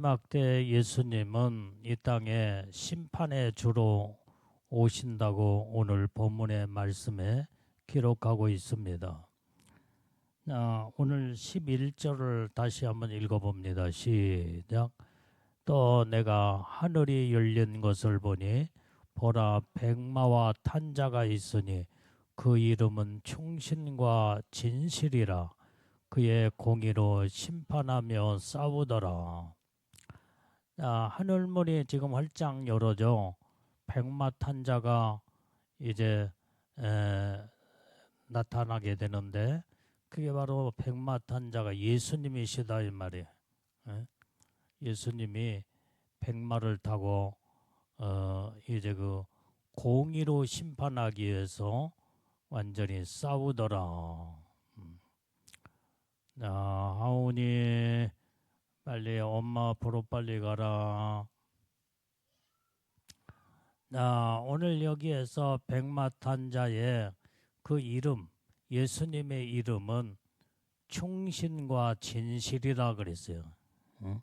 마지막 때 예수님은 이 땅에 심판의 주로 오신다고 오늘 본문의 말씀에 기록하고 있습니다. 오늘 11절을 다시 한번 읽어봅니다. 시작. 또 내가 하늘이 열린 것을 보니 보라 백마와 탄 자가 있으니 그 이름은 충신과 진실이라. 그의 공의로 심판하며 싸우더라. 하늘문이 지금 활짝 열어져 백마 탄 자가 이제 에, 나타나게 되는데, 그게 바로 백마 탄 자가 예수님이시다 이 말이에요. 예? 예수님이 백마를 타고 이제 그 공의로 심판하기 위해서 완전히 싸우더라. 하온이 빨리 엄마 보러 빨리 가라. 오늘 여기에서 백마탄자의 그 이름, 예수님의 이름은 충신과 진실이라 그랬어요. 응?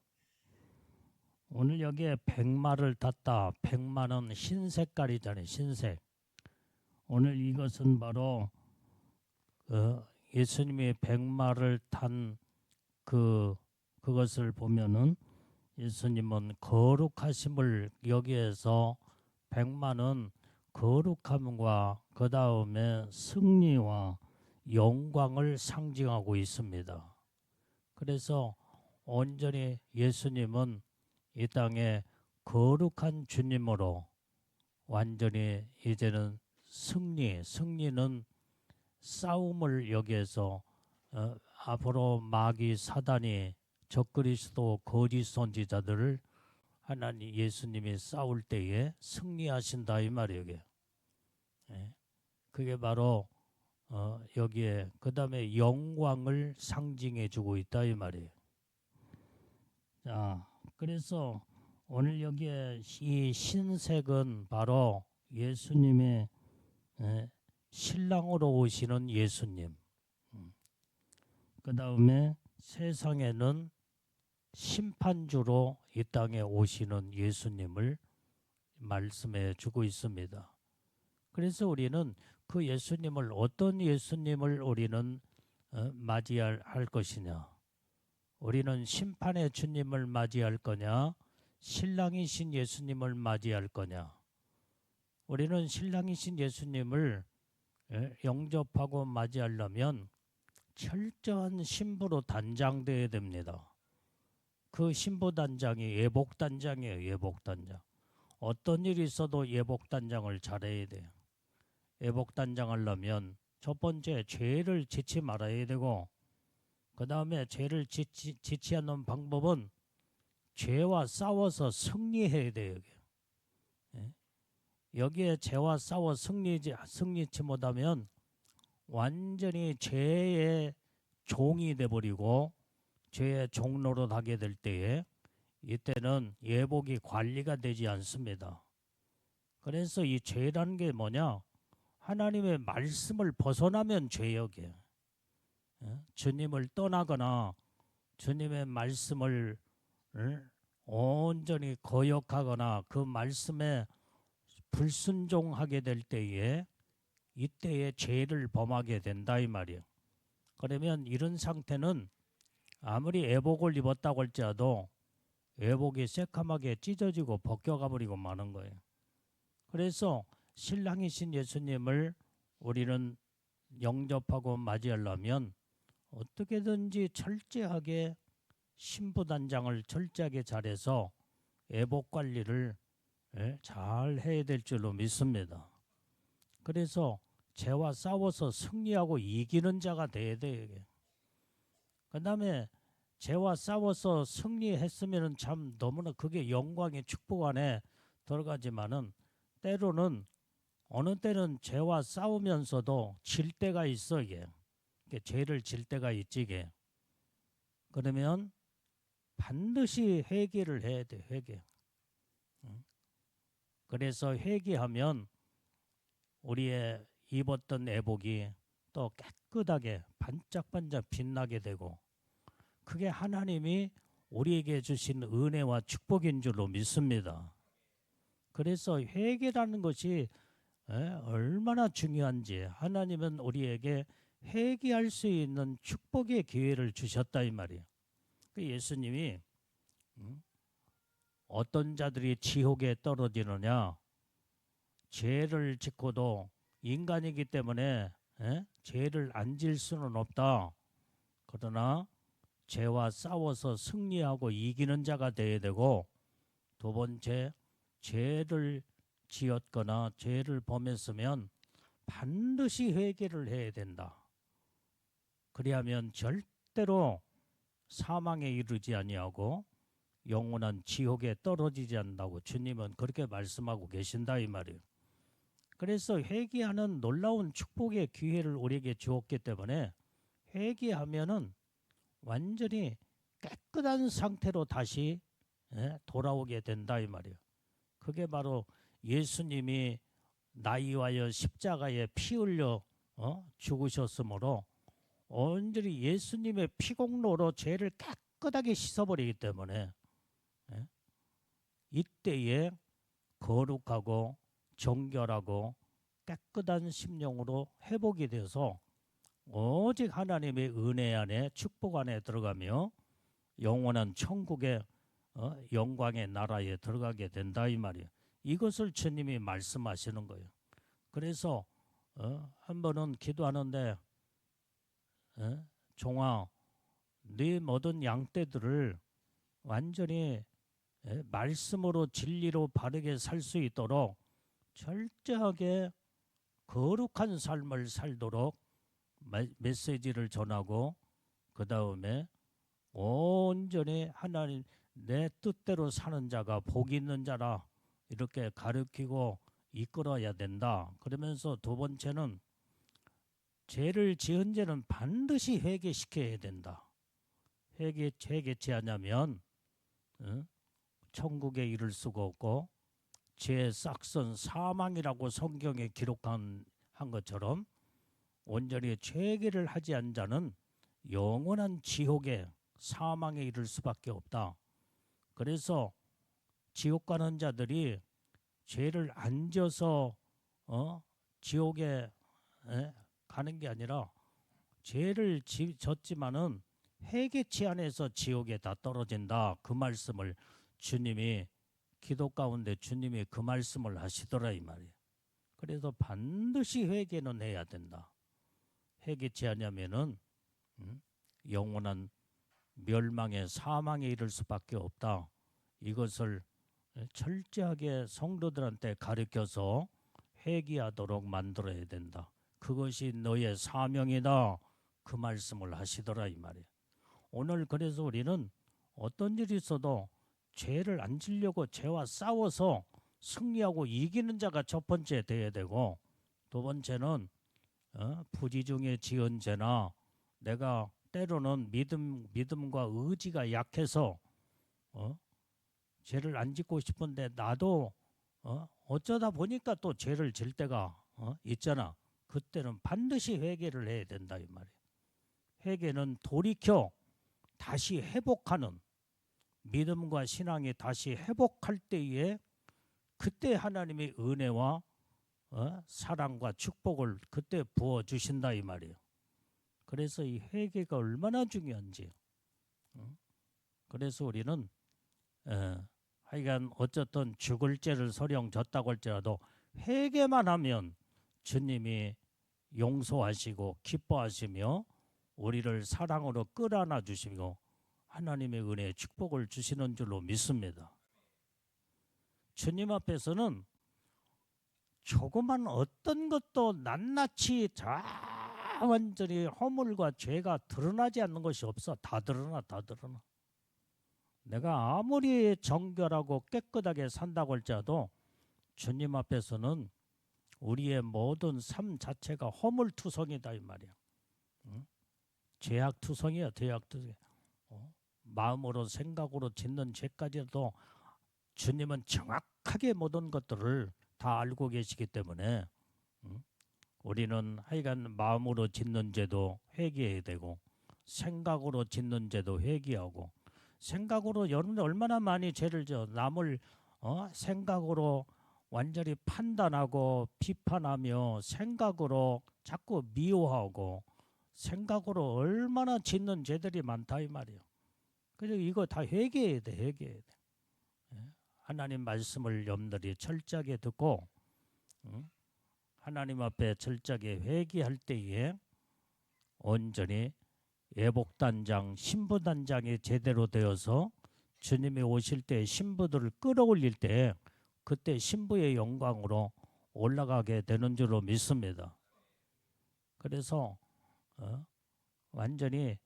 오늘 여기에 백마를 탔다. 백마는 흰 색깔이잖아요. 흰색. 오늘 이것은 바로 예수님이 백마를 탄 그것을 보면은 예수님은 거룩하심을, 여기에서 백마는 거룩함과 그 다음에 승리와 영광을 상징하고 있습니다. 그래서 온전히 예수님은 이 땅에 거룩한 주님으로 완전히 이제는 승리는 싸움을 여기에서 앞으로 마귀 사단이 적그리스도 거짓 선지자들을 하나님 예수님이 싸울 때에 승리하신다 이 말이에요. 예. 그게 바로 여기에 그 다음에 영광을 상징해 주고 있다 이 말이에요. 자, 그래서 오늘 여기에 이 흰색은 바로 예수님의 신랑으로 오시는 예수님. 그 다음에 세상에는 심판주로 이 땅에 오시는 예수님을 말씀해 주고 있습니다. 그래서 우리는 그 예수님을, 어떤 예수님을 우리는 맞이할 것이냐? 우리는 심판의 주님을 맞이할 거냐? 신랑이신 예수님을 맞이할 거냐? 우리는 신랑이신 예수님을 영접하고 맞이하려면 철저한 신부로 단장되어야 됩니다. 그 신부 단장이 예복 단장이에요. 예복 단장. 어떤 일이 있어도 예복 단장을 잘해야 돼요. 예복 단장 하려면 첫 번째 죄를 짓지 말아야 되고, 그 다음에 죄를 짓지 않는 방법은 죄와 싸워서 승리해야 돼요. 예? 여기에 죄와 싸워 승리치 못하면 완전히 죄의 종이 돼버리고 죄의 종로로 가게 될 때에 이때는 예복이 관리가 되지 않습니다. 그래서 이 죄라는 게 뭐냐? 하나님의 말씀을 벗어나면 죄역이에요. 주님을 떠나거나 주님의 말씀을 온전히 거역하거나 그 말씀에 불순종하게 될 때에 이때에 죄를 범하게 된다 이 말이에요. 그러면 이런 상태는 아무리 애복을 입었다고 할지라도 애복이 새카맣게 찢어지고 벗겨가 버리고 마는 거예요. 그래서 신랑이신 예수님을 우리는 영접하고 맞이하려면 어떻게든지 철저하게 신부단장을 철저하게 잘해서 애복 관리를 잘 해야 될 줄로 믿습니다. 그래서 죄와 싸워서 승리하고 이기는 자가 돼야 돼요. 그 다음에 죄와 싸워서 승리했으면 참 너무나 그게 영광의 축복 안에 들어가지만은, 때로는 어느 때는 죄와 싸우면서도 질 때가 있어 이게. 죄를 질 때가 있지 이게. 그러면 반드시 회개를 해야 돼. 회개. 그래서 회개하면 우리의 입었던 애복이 또 깨끗하게 반짝반짝 빛나게 되고, 그게 하나님이 우리에게 주신 은혜와 축복인 줄로 믿습니다. 그래서 회개라는 것이 얼마나 중요한지, 하나님은 우리에게 회개할 수 있는 축복의 기회를 주셨다 이 말이에요. 예수님이 어떤 자들이 지옥에 떨어지느냐, 죄를 짓고도 인간이기 때문에 죄를 안 질 수는 없다. 그러나 죄와 싸워서 승리하고 이기는 자가 되어야 되고, 두 번째, 죄를 지었거나 죄를 범했으면 반드시 회개를 해야 된다. 그리하면 절대로 사망에 이르지 아니하고 영원한 지옥에 떨어지지 않는다고 주님은 그렇게 말씀하고 계신다 이 말이에요. 그래서 회개하는 놀라운 축복의 기회를 우리에게 주었기 때문에 회개하면은 완전히 깨끗한 상태로 다시 돌아오게 된다 이 말이에요. 그게 바로 예수님이 나이 위하여 십자가에 피 흘려 죽으셨으므로 온전히 예수님의 피공로로 죄를 깨끗하게 씻어버리기 때문에 이때에 거룩하고 정결하고 깨끗한 심령으로 회복이 돼서 오직 하나님의 은혜 안에 축복 안에 들어가며 영원한 천국의 영광의 나라에 들어가게 된다 이 말이에요. 이것을 주님이 말씀하시는 거예요. 그래서 한 번은 기도하는데 종아, 네 모든 양떼들을 완전히 말씀으로 진리로 바르게 살 수 있도록 철저하게 거룩한 삶을 살도록 메시지를 전하고, 그 다음에 온전히 하나님 내 뜻대로 사는 자가 복이 있는 자라 이렇게 가르치고 이끌어야 된다. 그러면서 두 번째는 죄를 지은 죄는 반드시 회개시켜야 된다. 회개치 않으면 천국에 이를 수가 없고, 죄의 싹선 사망이라고 성경에 기록한 것처럼 온전히 죄계를 하지 않은 자는 영원한 지옥에 사망에 이를 수밖에 없다. 그래서 지옥 가는 자들이 죄를 안 져서 지옥에 가는 게 아니라 죄를 졌지만은 회개치 않아서 지옥에 다 떨어진다. 그 말씀을 주님이 기도 가운데 주님이 그 말씀을 하시더라 이 말이에요. 그래서 반드시 회개는 해야 된다. 회개치 않으면은 영원한 멸망의 사망에 이를 수밖에 없다. 이것을 철저하게 성도들한테 가르쳐서 회개하도록 만들어야 된다. 그것이 너의 사명이다. 그 말씀을 하시더라 이 말이에요. 오늘 그래서 우리는 어떤 일이 있어도 죄를 안 지려고 죄와 싸워서 승리하고 이기는 자가 첫 번째 돼야 되고, 두 번째는 부지 중에 지은 죄나 내가 때로는 믿음과 의지가 약해서 죄를 안 짓고 싶은데 나도 어쩌다 보니까 또 죄를 질 때가 있잖아. 그때는 반드시 회개를 해야 된다 이 말이에요. 회개는 돌이켜 다시 회복하는, 믿음과 신앙이 다시 회복할 때에 그때 하나님의 은혜와 사랑과 축복을 그때 부어주신다 이 말이에요. 그래서 이 회개가 얼마나 중요한지. 그래서 우리는 하여간 어쨌든 죽을 죄를 설령 졌다고 할지라도 회개만 하면 주님이 용서하시고 기뻐하시며 우리를 사랑으로 끌어안아 주시고 하나님의 은혜의 축복을 주시는 줄로 믿습니다. 주님 앞에서는 조그만 어떤 것도 낱낱이 다 완전히 허물과 죄가 드러나지 않는 것이 없어. 다 드러나. 내가 아무리 정결하고 깨끗하게 산다고 할지라도 주님 앞에서는 우리의 모든 삶 자체가 허물투성이다 이 말이야. 죄악투성이야. 죄악투성. 마음으로 생각으로 짓는 죄까지도 주님은 정확하게 모든 것들을 다 알고 계시기 때문에 우리는 하여간 마음으로 짓는 죄도 회개해야 되고 생각으로 짓는 죄도 회개하고 생각으로 여러분들 얼마나 많이 죄를 져 남을 생각으로 완전히 판단하고 비판하며 생각으로 자꾸 미워하고 생각으로 얼마나 짓는 죄들이 많다 이 말이에요. 그래서 이거 다 회개해야 돼, 회개해야 돼. 하나님 말씀을 여러분들이 철저하게 듣고 하나님 앞에 철저하게 회개할 때에 온전히 예복단장, 신부단장이 제대로 되어서 주님이 오실 때 신부들을 끌어올릴 때 그때 신부의 영광으로 올라가게 되는 줄로 믿습니다. 그래서 완전히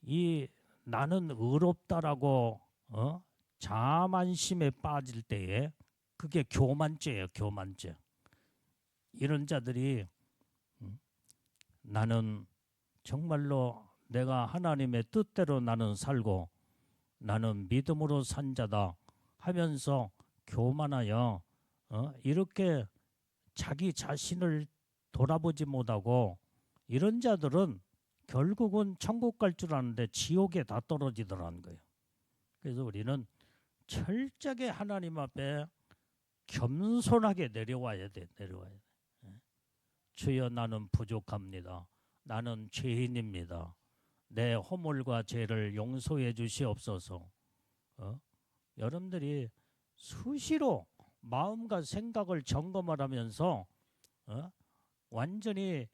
이 나는 의롭다라고 자만심에 빠질 때에 그게 교만죄예요. 교만죄. 이런 자들이 나는 정말로 내가 하나님의 뜻대로 나는 살고 나는 믿음으로 산 자다 하면서 교만하여 이렇게 자기 자신을 돌아보지 못하고 이런 자들은 결국은 천국 갈 줄 아는데 지옥에 다 떨어지더라는 거예요. 그래서 우리는 철저하게 하나님 앞에 겸손하게 내려와야 돼. 내려와야 돼. 주여 나는 부족합니다. 나는 죄인입니다. 내 허물과 죄를 용서해 주시옵소서. 여러분들이 수시로 마음과 생각을 점검을 하면서 완전히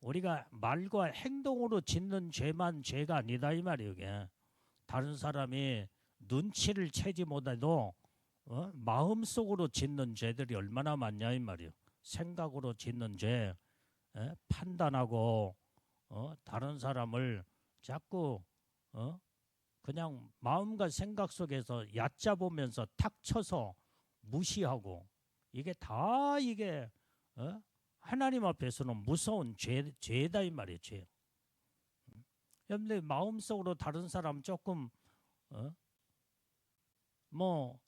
우리가 말과 행동으로 짓는 죄만 죄가 아니다 이 말이에요. 이게. 다른 사람이 눈치를 채지 못해도 마음속으로 짓는 죄들이 얼마나 많냐 이 말이에요. 생각으로 짓는 죄, 판단하고 다른 사람을 자꾸 그냥 마음과 생각 속에서 얕잡으면서 탁 쳐서 무시하고 이게 다 이게 하나님 앞에서는 무서운 죄다 이 말이에요. 죄. 여러분들 마음속으로 다른 사람 조금 뭐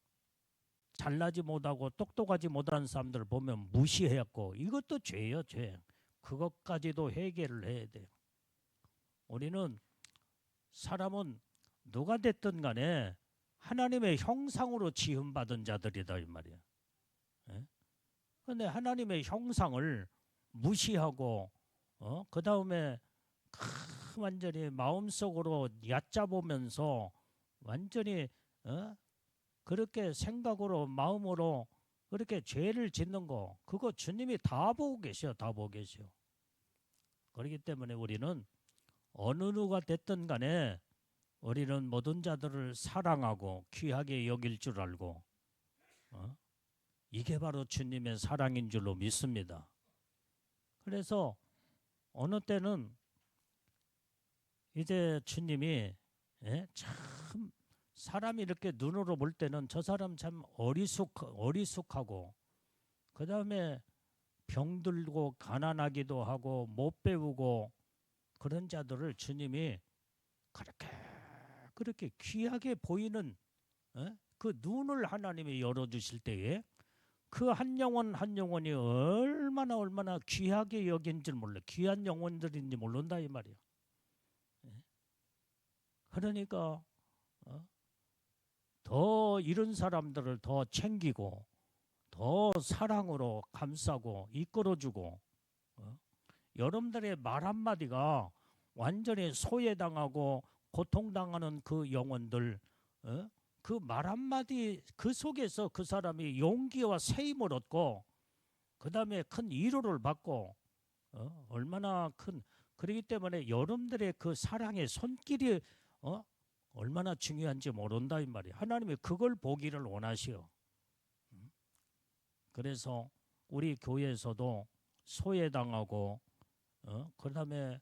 잘나지 못하고 똑똑하지 못한 사람들 보면 무시해갖고 이것도 죄예요. 죄. 그것까지도 회개를 해야 돼요. 우리는 사람은 누가 됐든 간에 하나님의 형상으로 지음받은 자들이다 이 말이야. 그런데 하나님의 형상을 무시하고 그 다음에 완전히 마음속으로 얕잡으면서 완전히 그렇게 생각으로 마음으로 그렇게 죄를 짓는 거 그거 주님이 다 보고 계셔. 다 보고 계셔. 그렇기 때문에 우리는 어느 누가 됐든 간에 우리는 모든 자들을 사랑하고 귀하게 여길 줄 알고 이게 바로 주님의 사랑인 줄로 믿습니다. 그래서 어느 때는 이제 주님이 참 사람이 이렇게 눈으로 볼 때는 저 사람 참 어리숙하고 그 다음에 병들고 가난하기도 하고 못 배우고 그런 자들을 주님이 그렇게 귀하게 보이는 그 눈을 하나님이 열어주실 때에 그 한 영혼 한 영혼이 얼마나 귀하게 여긴지 몰라. 귀한 영혼들인지 모른다 이 말이야. 그러니까 더 이런 사람들을 더 챙기고 더 사랑으로 감싸고 이끌어주고 여러분들의 말 한마디가 완전히 소외당하고 고통당하는 그 영혼들 그 말 한마디 그 속에서 그 사람이 용기와 새 힘을 얻고 그 다음에 큰 위로를 받고 얼마나 큰 그렇기 때문에 여러분들의 그 사랑의 손길이 얼마나 중요한지 모른다 이 말이에요. 하나님이 그걸 보기를 원하시오. 그래서 우리 교회에서도 소외당하고 그 다음에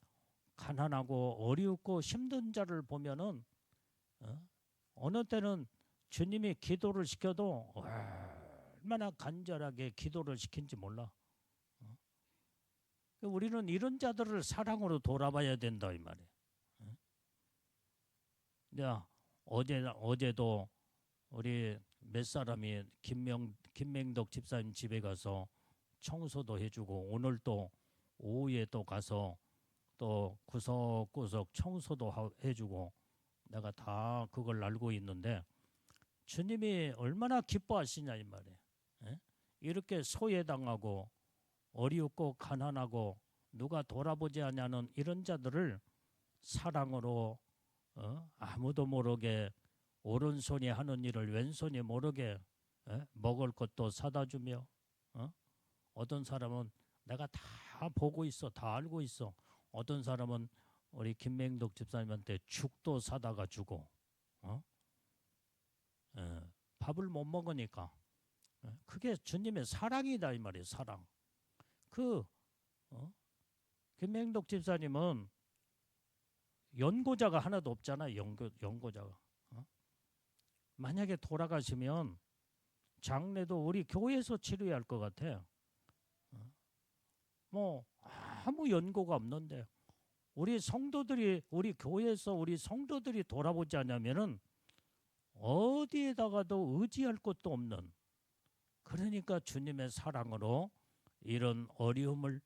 가난하고 어렵고 힘든 자를 보면은 어느 때는 주님이 기도를 시켜도 얼마나 간절하게 기도를 시킨지 몰라. 우리는 이런 자들을 사랑으로 돌아봐야 된다 이 말이에요. 어제도 우리 몇 사람이 김맹덕 집사님 집에 가서 청소도 해주고 오늘 또 오후에 또 가서 또 구석구석 청소도 해주고 내가 다 그걸 알고 있는데 주님이 얼마나 기뻐하시냐 이 말이에요. 예? 이렇게 소외당하고 어리웃고 가난하고 누가 돌아보지 않냐는 이런 자들을 사랑으로 아무도 모르게 오른손이 하는 일을 왼손이 모르게 먹을 것도 사다 주며 어떤 사람은 내가 다 보고 있어, 다 알고 있어. 어떤 사람은 우리 김맹덕 집사님한테 죽도 사다가 주고 밥을 못 먹으니까 그게 주님의 사랑이다 이 말이에요. 사랑. 그 김맹덕 집사님은 연고자가 하나도 없잖아요. 연고자가. 만약에 돌아가시면 장례도 우리 교회에서 치료해야 할 것 같아요. 뭐 아무 연고가 없는데 우리 성도들이 우리 교회에서 우리 성도들이 돌아보지 않으면은 어디에다가도 의지할 것도 없는 그러니까 주님의 사랑으로 이런 어려움을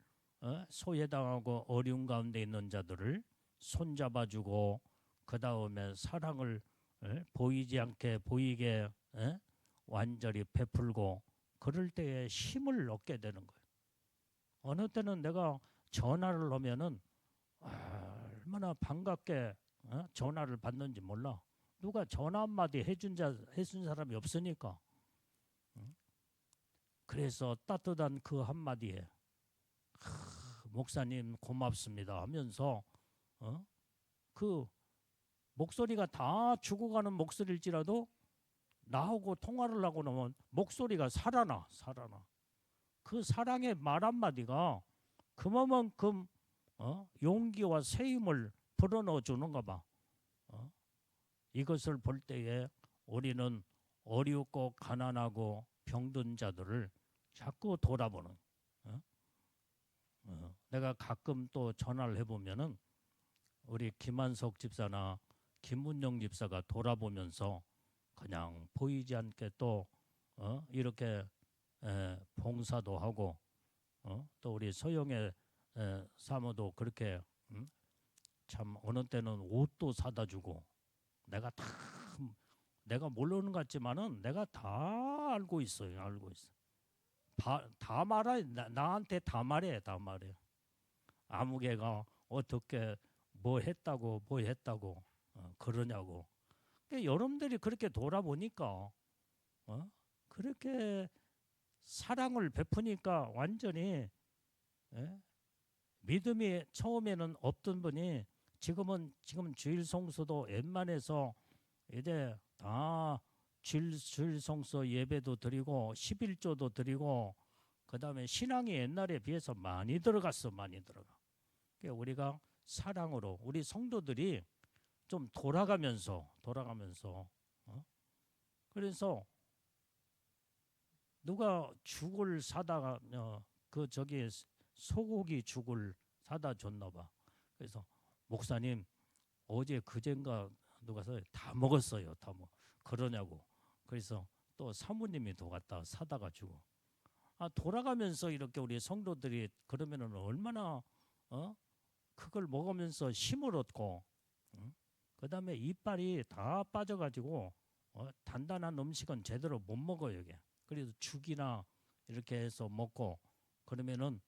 소외당하고 어려움 가운데 있는 자들을 손잡아주고 그 다음에 사랑을 보이지 않게 보이게 완전히 베풀고 그럴 때에 힘을 얻게 되는 거예요. 어느 때는 내가 전화를 하면은 얼마나 반갑게 전화를 받는지 몰라. 누가 전화 한마디 해준 사람이 없으니까. 그래서 따뜻한 그 한마디에 목사님 고맙습니다 하면서 그 목소리가 다 죽어가는 목소리일지라도 나하고 통화를 하고 나면 목소리가 살아나. 그 사랑의 말 한마디가 그만큼 용기와 새 힘을 불어넣어 주는가 봐. 이것을 볼 때에 우리는 어렵고 가난하고 병든 자들을 자꾸 돌아보는. 내가 가끔 또 전화를 해보면은 우리 김한석 집사나 김문영 집사가 돌아보면서 그냥 보이지 않게 또 이렇게 봉사도 하고 또 우리 서영의 사모도 그렇게 참 어느 때는 옷도 사다 주고 내가 모르는 것 같지만은 내가 다 알고 있어요. 알고 있어. 다 말해. 나한테 다 말해. 아무개가 어떻게 뭐 했다고 그러냐고. 그러니까 여러분들이 그렇게 돌아보니까 그렇게 사랑을 베푸니까 완전히 믿음이 처음에는 없던 분이 지금 주일 성수도 웬만해서 이제 다 주일 성수 예배도 드리고 11조도 드리고 그다음에 신앙이 옛날에 비해서 많이 들어가. 그러니까 우리가 사랑으로 우리 성도들이 좀 돌아가면서 그래서 누가 죽을 사다가 그 저기 소고기 죽을 사다 줬나 봐. 그래서 목사님 어제 그젠가 누가서 다 먹었어요. 그러냐고. 그래서 또 사모님이 또 갖다 사다가 주고. 돌아가면서 이렇게 우리 성도들이 그러면은 얼마나 그걸 먹으면서 힘을 얻고 그다음에 이빨이 다 빠져가지고 단단한 음식은 제대로 못 먹어요. 이게. 그래서 죽이나 이렇게 해서 먹고 그러면은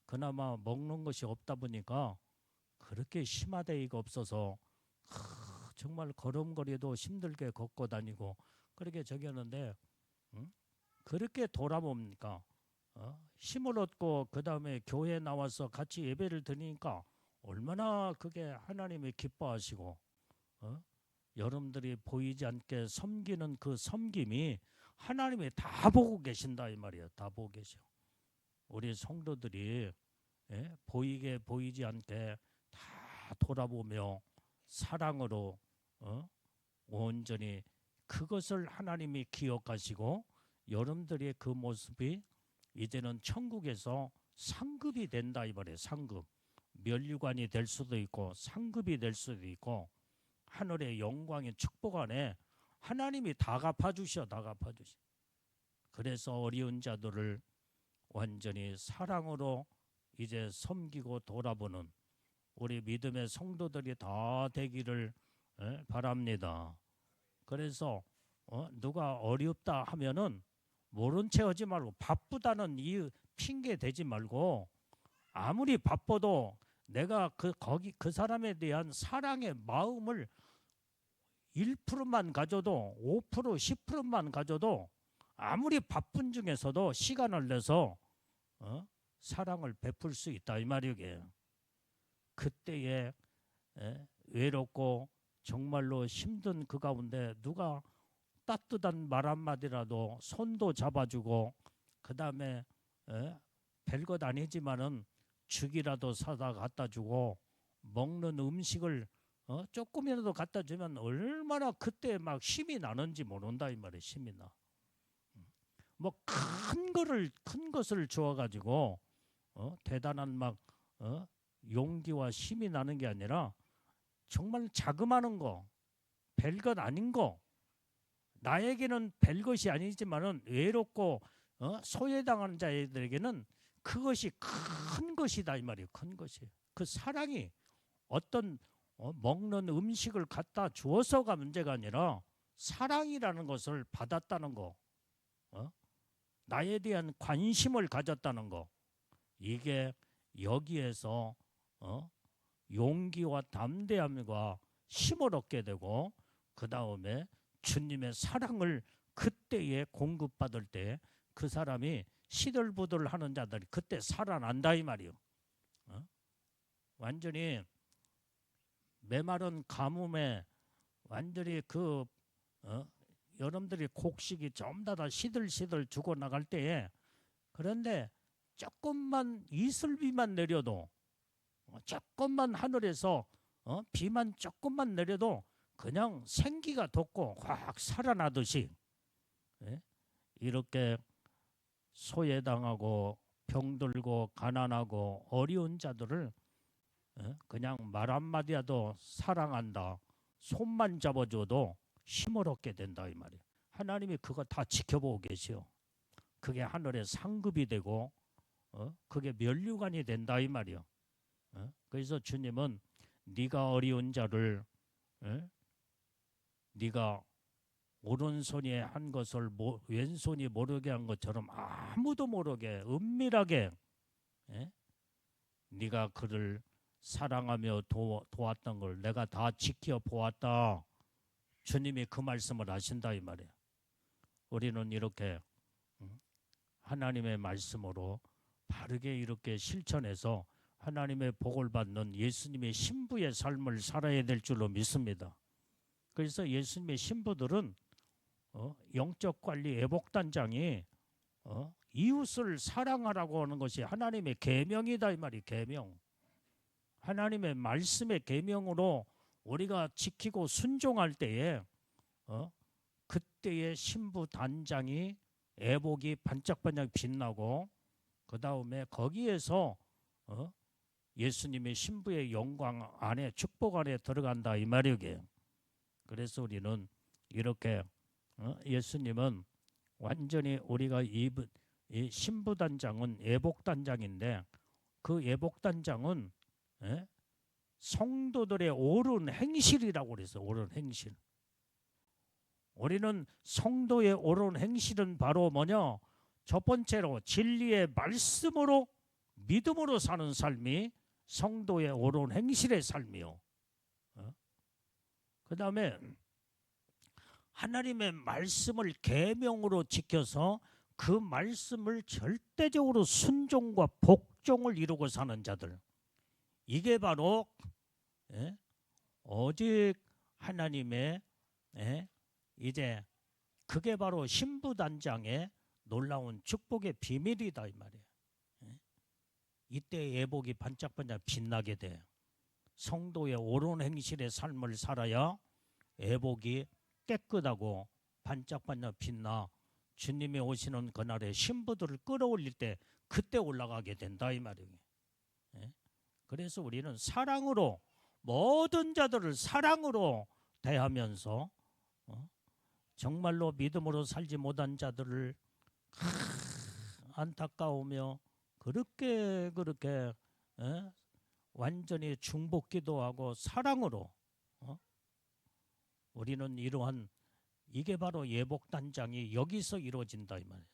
그나마 먹는 것이 없다 보니까 그렇게 심화대기가 없어서 정말 걸음걸이도 힘들게 걷고 다니고 그렇게 저기 하는데 그렇게 돌아보니까 힘을 얻고 그 다음에 교회에 나와서 같이 예배를 드리니까 얼마나 그게 하나님이 기뻐하시고 여러분들이 보이지 않게 섬기는 그 섬김이 하나님이 다 보고 계신다 이 말이에요. 다 보고 계셔. 우리 성도들이 보이게 보이지 않게 다 돌아보며 사랑으로 온전히 그것을 하나님이 기억하시고 여러분들의 그 모습이 이제는 천국에서 상급이 된다 이 말이에요. 상급. 면류관이 될 수도 있고 상급이 될 수도 있고 하늘의 영광의 축복 안에 하나님이 다 갚아주셔. 그래서 어려운 자들을 완전히 사랑으로 이제 섬기고 돌아보는 우리 믿음의 성도들이 다 되기를 바랍니다. 그래서 누가 어렵다 하면은 모른 채 하지 말고, 바쁘다는 이 핑계 대지 말고, 아무리 바빠도 내가 거기 그 사람에 대한 사랑의 마음을 1%만 가져도, 5%, 10%만 가져도, 아무리 바쁜 중에서도 시간을 내서 사랑을 베풀 수 있다 이 말이에요. 그때에 외롭고 정말로 힘든 그 가운데 누가 따뜻한 말 한마디라도 손도 잡아주고, 그 다음에 별것 아니지만은 죽이라도 사다 갖다 주고, 먹는 음식을 조금이라도 갖다 주면 얼마나 그때 막 힘이 나는지 모른다 이 말이에요. 힘이 나. 뭐 큰 것을 주어 가지고 대단한 막 용기와 힘이 나는 게 아니라, 정말 자그마한 거, 별것 아닌 거, 나에게는 별것이 아니지만은 외롭고 소외당하는 자들에게는 그것이 큰 것이다 이 말이에요. 큰 것이. 그 사랑이 어떤 먹는 음식을 갖다 주어서가 문제가 아니라, 사랑이라는 것을 받았다는 거, 나에 대한 관심을 가졌다는 거, 이게 여기에서 용기와 담대함과 힘을 얻게 되고, 그 다음에 주님의 사랑을 그때에 공급받을 때 그 사람이 시들부들하는 자들이 그때 살아난다 이 말이요. 완전히 메마른 가뭄에 완전히 여러분들이 곡식이 전부 다 시들시들 죽어 나갈 때에, 그런데 조금만 이슬비만 내려도, 조금만 하늘에서 비만 조금만 내려도 그냥 생기가 돋고 확 살아나듯이, 이렇게 소외당하고 병들고 가난하고 어려운 자들을 그냥 말 한마디라도 사랑한다, 손만 잡아줘도 힘을 얻게 된다 이 말이에요. 하나님이 그거 다 지켜보고 계시오. 그게 하늘의 상급이 되고 그게 면류관이 된다 이 말이요. 그래서 주님은 네가 어려운 자를 네가 오른손이 한 것을 왼손이 모르게 한 것처럼 아무도 모르게 은밀하게 네가 그를 사랑하며 도왔던 걸 내가 다 지켜보았다. 주님이 그 말씀을 하신다 이 말이에요. 우리는 이렇게 하나님의 말씀으로 바르게 이렇게 실천해서 하나님의 복을 받는 예수님의 신부의 삶을 살아야 될 줄로 믿습니다. 그래서 예수님의 신부들은 영적 관리 애복단장이 이웃을 사랑하라고 하는 것이 하나님의 계명이다 이 말이. 계명. 하나님의 말씀의 계명으로 우리가 지키고 순종할 때에 그때의 신부 단장이 애복이 반짝반짝 빛나고, 그 다음에 거기에서 예수님의 신부의 영광 안에, 축복 안에 들어간다 이 말이에요. 그래서 우리는 이렇게 예수님은 완전히 우리가 이 신부단장은 애복단장인데, 그 애복단장은 성도들의 옳은 행실이라고 그래서 옳은 행실. 우리는 성도의 옳은 행실은 바로 뭐냐? 첫 번째로 진리의 말씀으로 믿음으로 사는 삶이 성도의 옳은 행실의 삶이요. 그 다음에 하나님의 말씀을 계명으로 지켜서 그 말씀을 절대적으로 순종과 복종을 이루고 사는 자들, 이게 바로 오직 하나님의 이제 그게 바로 신부단장의 놀라운 축복의 비밀이다 이 말이에요. 이때 애복이 반짝반짝 빛나게 돼. 성도의 옳은 행실의 삶을 살아야 애복이 깨끗하고 반짝반짝 빛나 주님이 오시는 그날에 신부들을 끌어올릴 때 그때 올라가게 된다 이 말이에요. 그래서 우리는 사랑으로 모든 자들을 사랑으로 대하면서 정말로 믿음으로 살지 못한 자들을 안타까우며 그렇게 완전히 중복 기도하고 사랑으로 우리는 이러한 이게 바로 예복단장이 여기서 이루어진다 이 말이에요.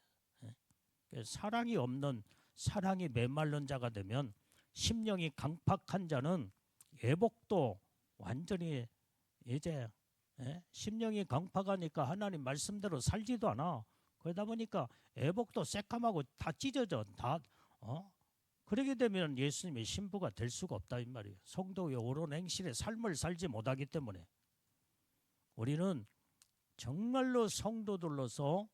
예? 사랑이 없는 사랑이 메말른 자가 되면 심령이 강팍한 자는 예복도 완전히 이제 심령이 강팍하니까 하나님 말씀대로 살지도 않아. 그러다 보니까 애복도 새까맣고 다 찢어져. 다 그러게 되면 예수님의 신부가 될 수가 없다 이 말이에요. 성도의 옳은 행실의 삶을 살지 못하기 때문에 우리는 정말로 성도들로서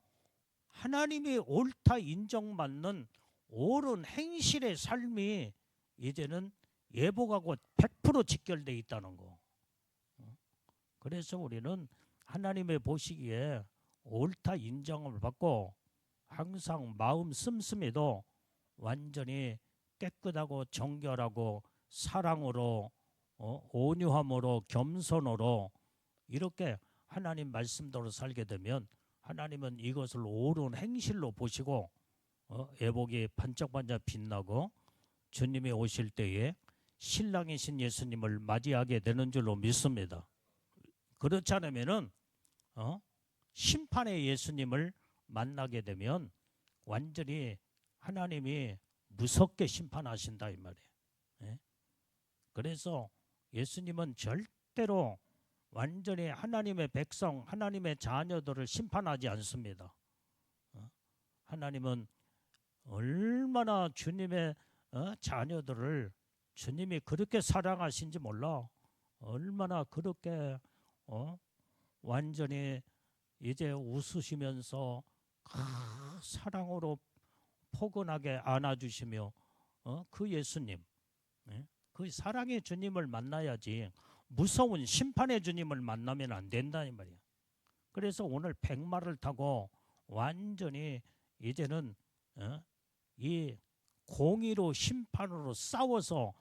하나님이 옳다 인정받는 옳은 행실의 삶이 이제는 예복하고 100% 직결되어 있다는 거. 그래서 우리는 하나님의 보시기에 옳다 인정을 받고 항상 마음 씀씀이도 완전히 깨끗하고 정결하고 사랑으로 온유함으로 겸손으로 이렇게 하나님 말씀대로 살게 되면 하나님은 이것을 옳은 행실로 보시고 애복이 반짝반짝 빛나고 주님이 오실 때에 신랑이신 예수님을 맞이하게 되는 줄로 믿습니다. 그렇지 않으면은 심판의 예수님을 만나게 되면 완전히 하나님이 무섭게 심판하신다 이 말이에요. 예? 그래서 예수님은 절대로 완전히 하나님의 백성, 하나님의 자녀들을 심판하지 않습니다. 하나님은 얼마나 주님의 자녀들을 주님이 그렇게 사랑하신지 몰라. 얼마나 그렇게 완전히 이제 웃으시면서 사랑으로 포근하게 안아주시며 그 예수님, 그 사랑의 주님을 만나야지 무서운 심판의 주님을 만나면 안 된다 이 말이야. 그래서 오늘 백마를 타고 완전히 이제는 이 공의로 심판으로 싸워서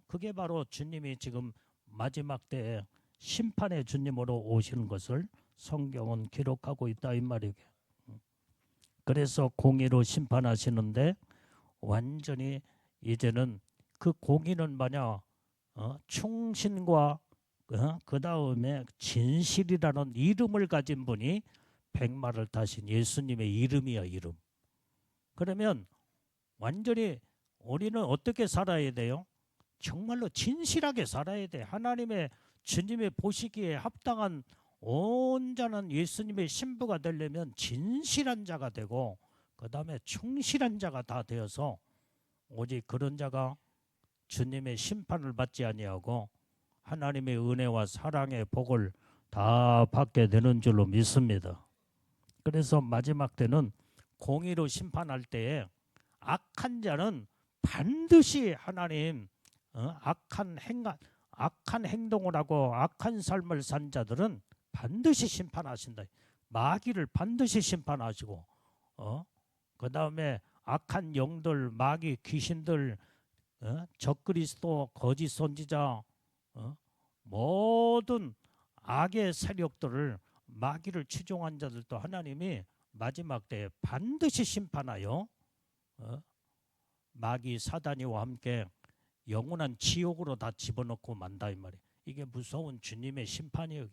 그게 바로 주님이 지금 마지막 때에 심판의 주님으로 오시는 것을 성경은 기록하고 있다 이 말이에요. 그래서 공의로 심판하시는데 완전히 이제는 그 공의는 뭐냐 충신과 그 다음에 진실이라는 이름을 가진 분이 백마를 타신 예수님의 이름이야 이름. 그러면 완전히 우리는 어떻게 살아야 돼요? 정말로 진실하게 살아야 돼. 하나님의 주님의 보시기에 합당한 온전한 예수님의 신부가 되려면 진실한 자가 되고 그 다음에 충실한 자가 다 되어서 오직 그런 자가 주님의 심판을 받지 아니하고 하나님의 은혜와 사랑의 복을 다 받게 되는 줄로 믿습니다. 그래서 마지막 때는 공의로 심판할 때에 악한 자는 반드시 하나님 악한 행동을 하고 악한 삶을 산 자들은 반드시 심판하신다. 마귀를 반드시 심판하시고 그 다음에 악한 영들, 마귀, 귀신들, 적그리스도, 거짓 선지자, 모든 악의 세력들을 마귀를 추종한 자들도 하나님이 마지막 때에 반드시 심판하여 마귀 사단이와 함께 영원한 지옥으로 다 집어넣고 만다 이 말이에요. 이게 무서운 주님의 심판이에요.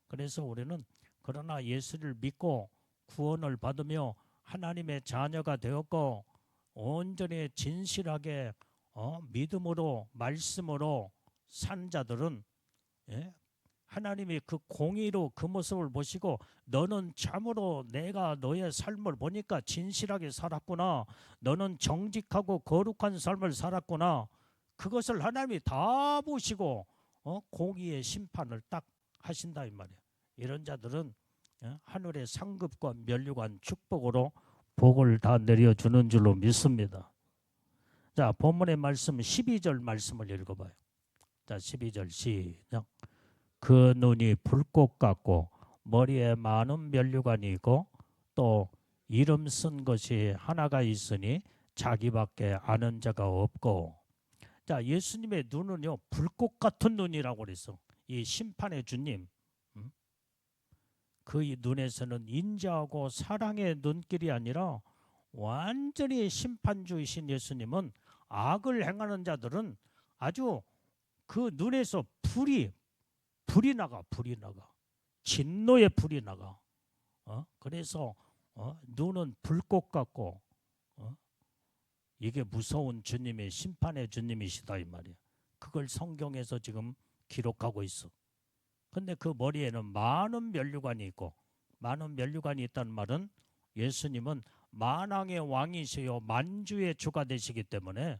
그래서 우리는 그러나 예수를 믿고 구원을 받으며 하나님의 자녀가 되었고 온전히 진실하게 믿음으로 말씀으로 산 자들은 하나님이 그 공의로 그 모습을 보시고 너는 참으로 내가 너의 삶을 보니까 진실하게 살았구나. 너는 정직하고 거룩한 삶을 살았구나. 그것을 하나님이 다 보시고 공의의 심판을 딱 하신다 이 말이에요. 이런 자들은 하늘의 상급과 면류관 축복으로 복을 다 내려주는 줄로 믿습니다. 자, 본문의 말씀 12절 말씀을 읽어봐요. 자, 12절 시작. 그 눈이 불꽃 같고 머리에 많은 면류관이 있고 또 이름 쓴 것이 하나가 있으니 자기밖에 아는 자가 없고. 자, 예수님의 눈은요 불꽃 같은 눈이라고 그랬어. 이 심판의 주님, 그 눈에서는 인자하고 사랑의 눈길이 아니라 완전히 심판주이신 예수님은 악을 행하는 자들은 아주 그 눈에서 불이 나가. 진노의 불이 나가. 그래서 눈은 불꽃 같고 이게 무서운 주님의 심판의 주님이시다 이 말이야. 그걸 성경에서 지금 기록하고 있어. 근데 그 머리에는 많은 면류관이 있고, 많은 면류관이 있다는 말은 예수님은 만왕의 왕이시요 만주의 주가 되시기 때문에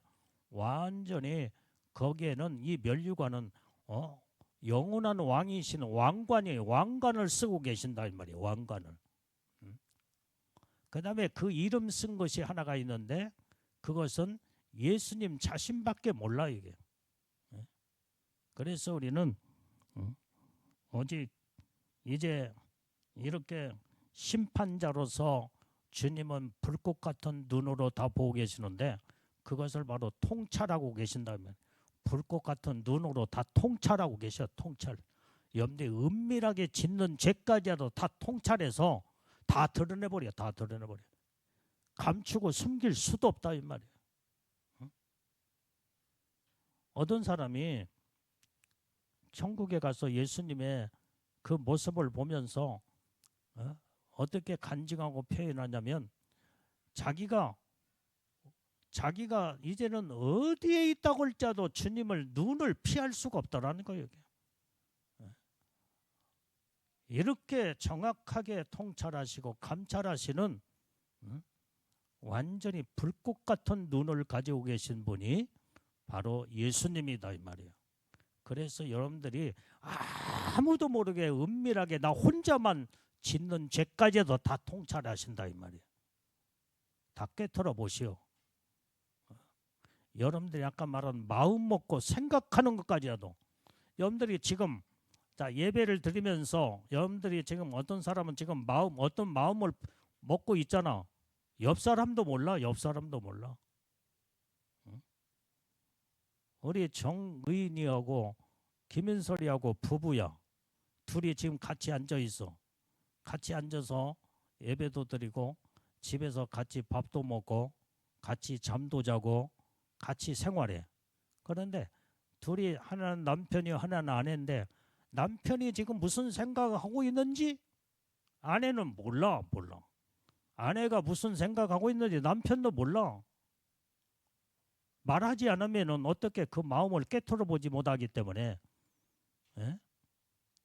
완전히 거기에는 이 면류관은 영원한 왕이신 왕관을 쓰고 계신다 이 말이에요. 왕관을. 그 다음에 그 이름 쓴 것이 하나가 있는데 그것은 예수님 자신밖에 몰라 이게. 그래서 우리는 오직 이제 이렇게 심판자로서 주님은 불꽃 같은 눈으로 다 보고 계시는데 그것을 바로 통찰하고 계신다면, 불꽃 같은 눈으로 다 통찰하고 계셔. 통찰. 여러분들이 은밀하게 짓는 죄까지라도 다 통찰해서 다 드러내버려. 다 드러내버려. 감추고 숨길 수도 없다 이 말이에요. 어떤 사람이 천국에 가서 예수님의 그 모습을 보면서 어떻게 간증하고 표현하냐면 자기가 이제는 어디에 있다고 할지라도 주님을 눈을 피할 수가 없다라는 거예요. 이렇게 정확하게 통찰하시고 감찰하시는 완전히 불꽃 같은 눈을 가지고 계신 분이 바로 예수님이다 이 말이에요. 그래서 여러분들이 아무도 모르게 은밀하게 나 혼자만 짓는 죄까지도 다 통찰하신다 이 말이에요. 다 깨털어 보시오. 여러분들이 아까 말한 마음 먹고 생각하는 것까지라도 여러분들이 지금 예배를 드리면서 여러분들이 지금 어떤 사람은 지금 어떤 마음을 먹고 있잖아. 옆 사람도 몰라. 옆 사람도 몰라. 우리 정의인이하고 김인설이하고 부부야. 둘이 지금 같이 앉아 있어. 같이 앉아서 예배도 드리고 집에서 같이 밥도 먹고 같이 잠도 자고 같이 생활해. 그런데 둘이 하나는 남편이요 하나는 아내인데 남편이 지금 무슨 생각을 하고 있는지 아내는 몰라. 아내가 무슨 생각하고 있는지 남편도 몰라. 말하지 않으면 어떻게 그 마음을 깨트려 보지 못하기 때문에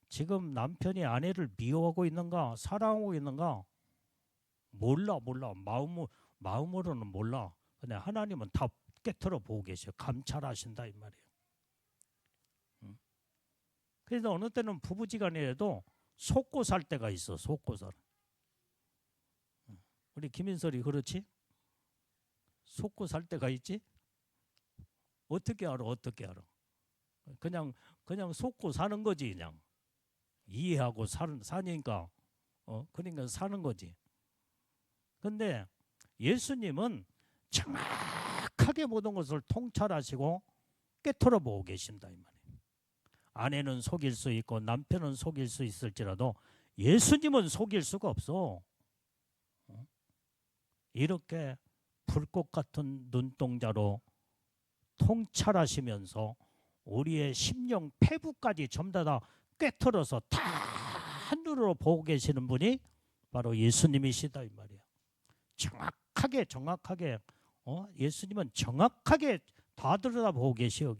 지금 남편이 아내를 미워하고 있는가 사랑하고 있는가 몰라. 마음으로는 몰라. 근데 하나님은 다 깨트려 보고 계셔. 감찰하신다 이 말이에요. 그래서 어느 때는 부부지간에도 속고 살 때가 있어. 속고 살. 우리 김인설이 그렇지? 속고 살 때가 있지? 어떻게 알아? 그냥 속고 사는 거지. 그냥 이해하고 사니까 그러니까 사는 거지. 근데 예수님은 정확하게 모든 것을 통찰하시고 깨트려 보고 계신다 이 말이에요. 아내는 속일 수 있고 남편은 속일 수 있을지라도 예수님은 속일 수가 없어. 이렇게 불꽃 같은 눈동자로 통찰하시면서 우리의 심령 폐부까지 전부 다 꿰뚫어서 다 한눈으로 보고 계시는 분이 바로 예수님이시다 이 말이에요. 정확하게 예수님은 정확하게 다 들여다보고 계시오.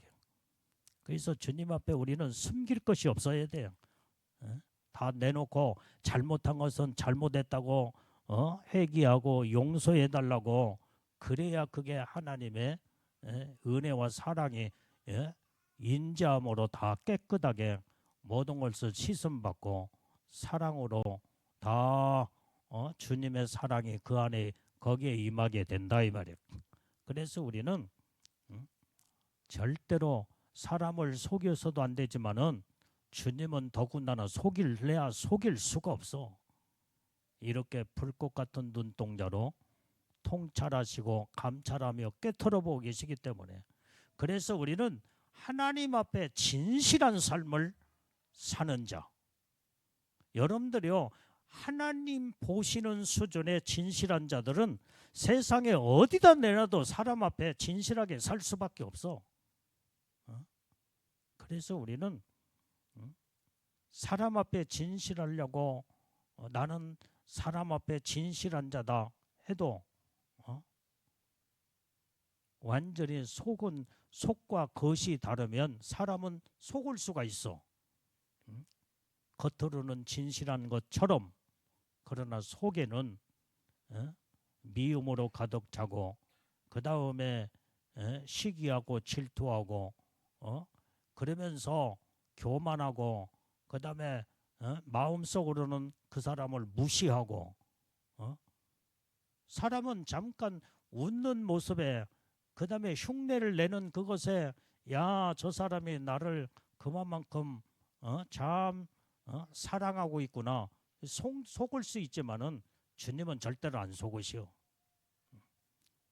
그래서 주님 앞에 우리는 숨길 것이 없어야 돼요. 다 내놓고 잘못한 것은 잘못했다고 회개하고 용서해달라고 그래야 그게 하나님의 은혜와 사랑이 인자함으로 다 깨끗하게 모든 것을 씻음받고 사랑으로 다 주님의 사랑이 그 안에 거기에 임하게 된다 이 말이에요. 그래서 우리는 절대로 사람을 속여서도 안 되지만은 주님은 더군다나 속일래야 속일 수가 없어. 이렇게 불꽃 같은 눈동자로 통찰하시고 감찰하며 깨트려보고 계시기 때문에 그래서 우리는 하나님 앞에 진실한 삶을 사는 자. 여러분들이요 하나님 보시는 수준의 진실한 자들은 세상에 어디다 내놔도 사람 앞에 진실하게 살 수밖에 없어. 그래서 우리는 사람 앞에 진실하려고 나는 사람 앞에 진실한 자다 해도 완전히 속과 겉이 다르면 사람은 속을 수가 있어. 겉으로는 진실한 것처럼 그러나 속에는 미움으로 가득 차고 그 다음에 시기하고 질투하고 그러면서 교만하고 그 다음에 마음속으로는 그 사람을 무시하고 사람은 잠깐 웃는 모습에 그 다음에 흉내를 내는 그것에 야, 저 사람이 나를 그만큼 참 사랑하고 있구나 속을 수 있지만은 주님은 절대로 안 속으시오.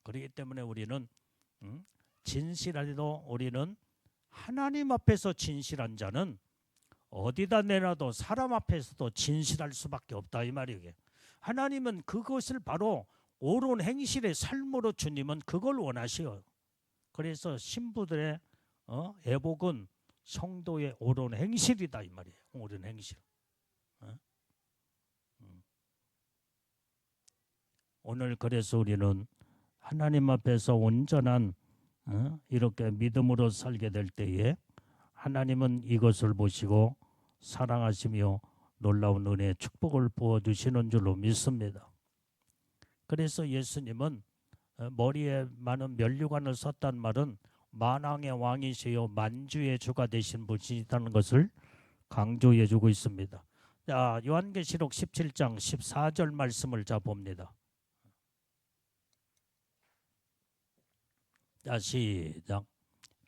그렇기 때문에 우리는 진실하리도 우리는 하나님 앞에서 진실한 자는 어디다 내놔도 사람 앞에서도 진실할 수밖에 없다 이 말이에요. 하나님은 그것을 바로 옳은 행실의 삶으로 주님은 그걸 원하시오. 그래서 신부들의 애복은 성도의 옳은 행실이다 이 말이에요. 옳은 행실. 오늘 그래서 우리는 하나님 앞에서 온전한 이렇게 믿음으로 살게 될 때에 하나님은 이것을 보시고 사랑하시며 놀라운 은혜의 축복을 부어주시는 줄로 믿습니다. 그래서 예수님은 머리에 많은 면류관을 썼단 말은 만왕의 왕이시요 만주의 주가 되신 분이라는 것을 강조해 주고 있습니다. 자, 요한계시록 17장 14절 말씀을 봅니다. 자, 시작.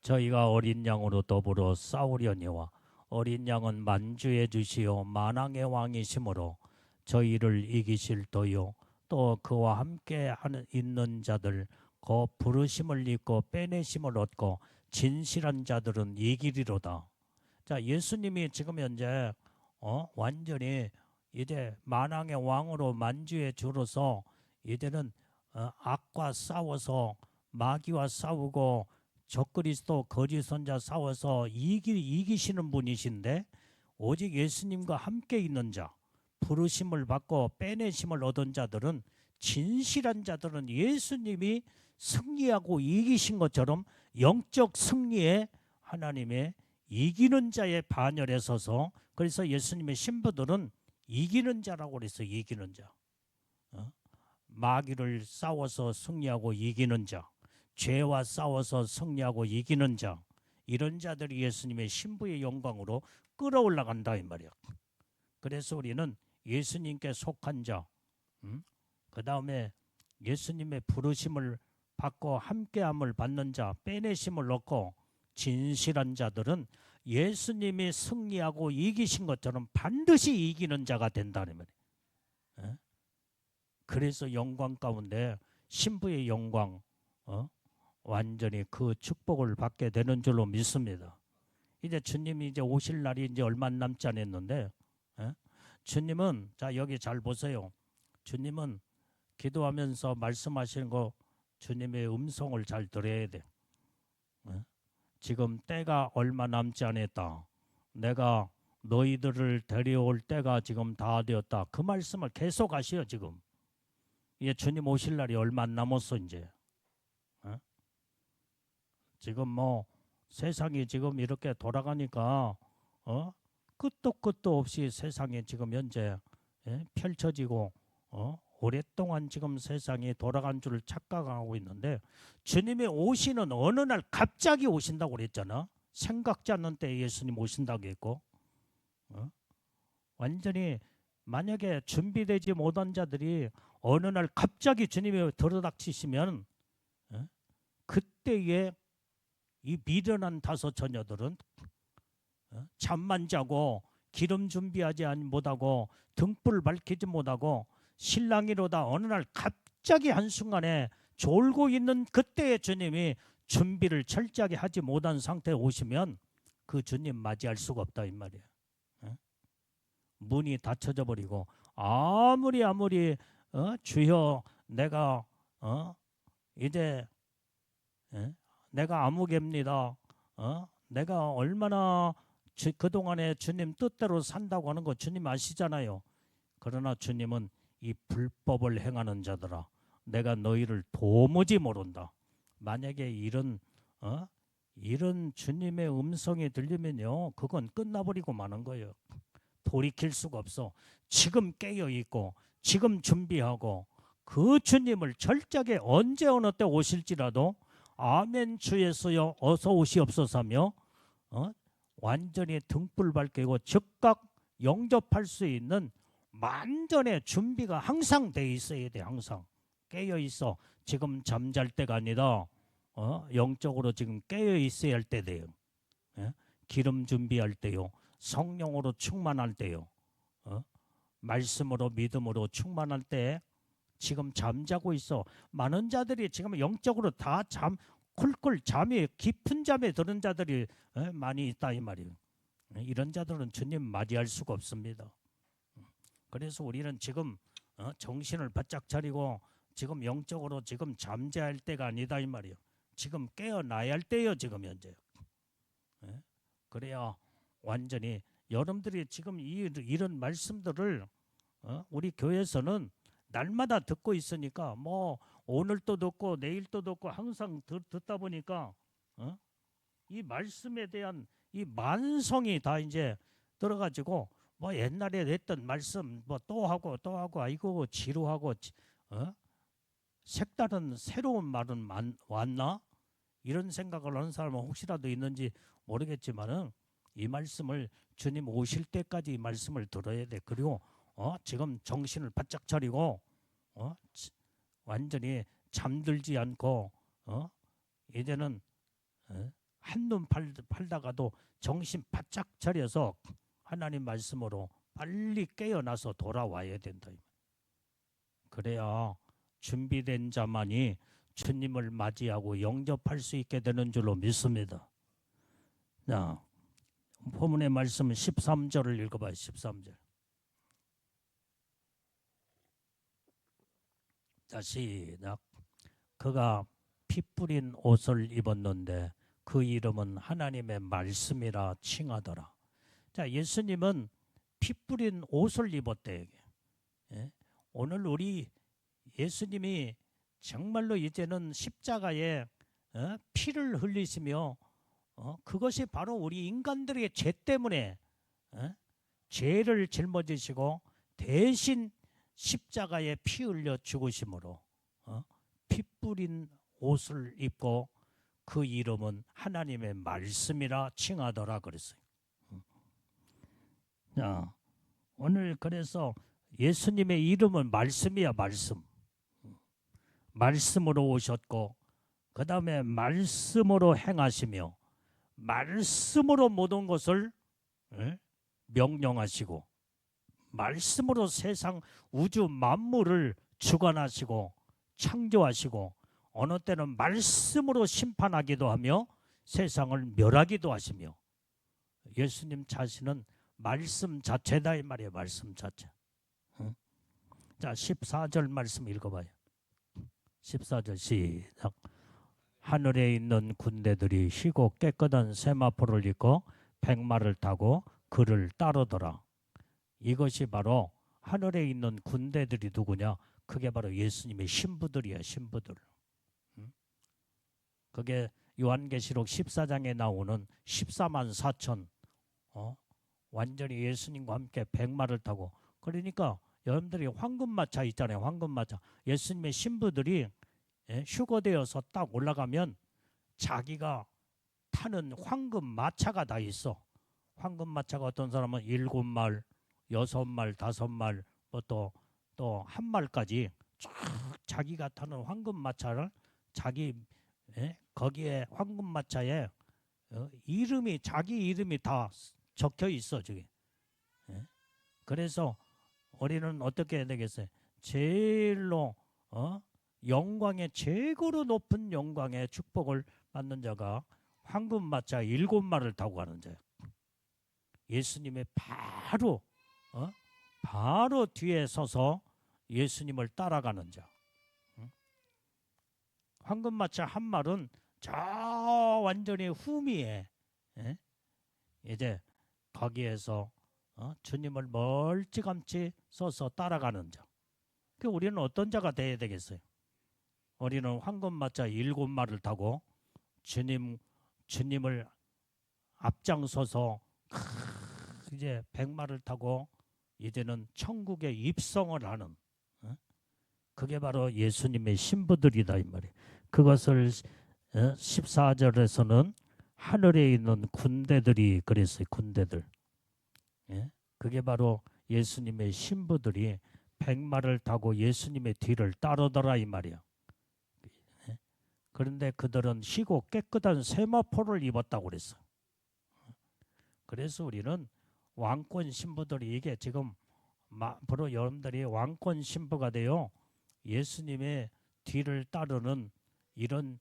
저희가 어린 양으로 더불어 싸우려니와 어린 양은 만주의 주시요 만왕의 왕이시므로 저희를 이기실 터요 또 그와 함께 있는 자들 그 부르심을 입고 빼내심을 얻고 진실한 자들은 이기리로다. 자, 예수님이 지금 현재 완전히 이제 만왕의 왕으로 만주의 주로서 이제는 악과 싸워서 마귀와 싸우고 적그리스도 거짓 선자 싸워서 이기시는 분이신데 오직 예수님과 함께 있는 자 부르심을 받고 빼내심을 얻은 자들은 진실한 자들은 예수님이 승리하고 이기신 것처럼 영적 승리에 하나님의 이기는 자의 반열에 서서 그래서 예수님의 신부들은 이기는 자라고 그래서 이기는 자 마귀를 싸워서 승리하고 이기는 자 죄와 싸워서 승리하고 이기는 자 이런 자들이 예수님의 신부의 영광으로 끌어올라간다 이 말이야. 그래서 우리는 예수님께 속한 자 그 다음에 예수님의 부르심을 받고 함께함을 받는 자 빼내심을 얻고 진실한 자들은 예수님이 승리하고 이기신 것처럼 반드시 이기는 자가 된다는 말이에요. 그래서 영광 가운데 신부의 영광 완전히 그 축복을 받게 되는 줄로 믿습니다. 이제 주님이 이제 오실 날이 이제 얼마 남지 않았는데 주님은 자 여기 잘 보세요. 주님은 기도하면서 말씀하시는 거 주님의 음성을 잘 들어야 돼. 지금 때가 얼마 남지 않았다. 내가 너희들을 데려올 때가 지금 다 되었다. 그 말씀을 계속 하시오 지금. 이제 주님 오실 날이 얼마 안 남았어 이제. 지금 뭐 세상이 지금 이렇게 돌아가니까 끝도 끝도 없이 세상이 지금 현재 펼쳐지고 오랫동안 지금 세상이 돌아간 줄 착각하고 있는데 주님이 오시는 어느 날 갑자기 오신다고 그랬잖아. 생각지 않는 때에 예수님 오신다고 했고 완전히 만약에 준비되지 못한 자들이 어느 날 갑자기 주님이 들어닥치시면 그때에 이 미련한 다섯 처녀들은 잠만 자고 기름 준비하지 못하고 등불 밝히지 못하고 신랑이로다 어느 날 갑자기 한순간에 졸고 있는 그때에 주님이 준비를 철저하게 하지 못한 상태에 오시면 그 주님 맞이할 수가 없다 이 말이에요. 문이 닫혀져 버리고 아무리 주여 내가 이제 내가 아무개입니다. 내가 얼마나 그동안에 주님 뜻대로 산다고 하는 거 주님 아시잖아요. 그러나 주님은 이 불법을 행하는 자들아, 내가 너희를 도무지 모른다. 만약에 이런 주님의 음성이 들리면요, 그건 끝나버리고 마는 거예요. 돌이킬 수가 없어. 지금 깨어 있고 지금 준비하고 그 주님을 철저하게 언제 어느 때 오실지라도 아멘 주 예수여 어서 오시옵소서며 완전히 등불 밝히고 즉각 영접할 수 있는 만전의 준비가 항상 돼 있어야 돼. 항상 깨어 있어. 지금 잠잘 때가 아니라 영적으로 지금 깨어 있어야 할 때 돼요. 예? 기름 준비할 때요. 성령으로 충만할 때요. 말씀으로 믿음으로 충만할 때 지금 잠자고 있어. 많은 자들이 지금 영적으로 다 쿨쿨 잠이 깊은 잠에 드는 자들이 많이 있다 이 말이에요. 이런 자들은 주님 맞이할 수가 없습니다. 그래서 우리는 지금 정신을 바짝 차리고 지금 영적으로 지금 잠재할 때가 아니다 이 말이에요. 지금 깨어나야 할 때요. 지금 현재. 그래야 완전히 여러분들이 지금 이런 말씀들을 우리 교회에서는 날마다 듣고 있으니까 뭐 오늘 또 듣고 내일 또 듣고 항상 듣다 보니까 이 말씀에 대한 이 만성이 다 이제 들어가지고 뭐 옛날에 했던 말씀 뭐 또 하고 아이고 지루하고 색다른 새로운 말은 왔나 이런 생각을 하는 사람은 혹시라도 있는지 모르겠지만은 이 말씀을 주님 오실 때까지 이 말씀을 들어야 돼. 그리고 지금 정신을 바짝 차리고 완전히 잠들지 않고 이제는 한눈 팔다가도 정신 바짝 차려서 하나님 말씀으로 빨리 깨어나서 돌아와야 된다. 그래야 준비된 자만이 주님을 맞이하고 영접할 수 있게 되는 줄로 믿습니다. 자, 본문의 말씀은 13절을 읽어봐요. 13절. 자, 시작. 그가 피 뿌린 옷을 입었는데 그 이름은 하나님의 말씀이라 칭하더라. 자, 예수님은 피 뿌린 옷을 입었대. 예? 오늘 우리 예수님이 정말로 이제는 십자가에 피를 흘리시며 그것이 바로 우리 인간들의 죄 때문에 죄를 짊어지시고 대신 십자가에 피 흘려 죽으심으로 피 뿌린 옷을 입고 그 이름은 하나님의 말씀이라 칭하더라 그랬어요. 자, 오늘 그래서 예수님의 이름은 말씀이야. 말씀으로 오셨고 그 다음에 말씀으로 행하시며 말씀으로 모든 것을 명령하시고 말씀으로 세상 우주 만물을 주관하시고 창조하시고 어느 때는 말씀으로 심판하기도 하며 세상을 멸하기도 하시며 예수님 자신은 말씀 자체다 이 말이에요. 말씀 자체. 자, 14절 말씀 읽어봐요. 14절 시작. 하늘에 있는 군대들이 희고 깨끗한 세마포를 입고 백마를 타고 그를 따르더라. 이것이 바로 하늘에 있는 군대들이 누구냐? 그게 바로 예수님의 신부들이야. 신부들. 그게 요한계시록 14장에 나오는 14만 4천 완전히 예수님과 함께 백마를 타고, 그러니까 여러분들이 황금마차 있잖아요. 황금마차. 예수님의 신부들이 휴거되어서 딱 올라가면 자기가 타는 황금마차가 다 있어. 황금마차가 어떤 사람은 7말, 6말, 5말, 또 한 말까지 쫙 자기가 타는 황금마차를 거기에 황금마차에 자기 이름이 다 적혀 있어 저기. 그래서 우리는 어떻게 해야 되겠어요? 제일로 영광의 최고로 높은 영광의 축복을 받는 자가 황금마차 7마를 타고 가는 자예요. 예수님의 바로 뒤에 서서 예수님을 따라가는 자. 황금마차 한 말은 저 완전히 후미에 이제 가기 위해서 주님을 멀찌감치 서서 따라가는 자. 그 우리는 어떤 자가 돼야 되겠어요? 우리는 황금마차 7마리를 타고 주님을 앞장서서 이제 100마리를 타고 이제는 천국에 입성을 하는, 그게 바로 예수님의 신부들이다 이 말이에요. 그것을 14절에서는 하늘에 있는 군대들이 그랬어요. 군대들. 그게 바로 예수님의 신부들이 100마리를 타고 예수님의 뒤를 따르더라 이 말이야. 그런데 그들은 희고 깨끗한 세마포를 입었다고 그랬어. 그래서 우리는 왕권 신부들이, 이게 지금 앞으로 여러분들이 왕권 신부가 되어 예수님의 뒤를 따르는 이런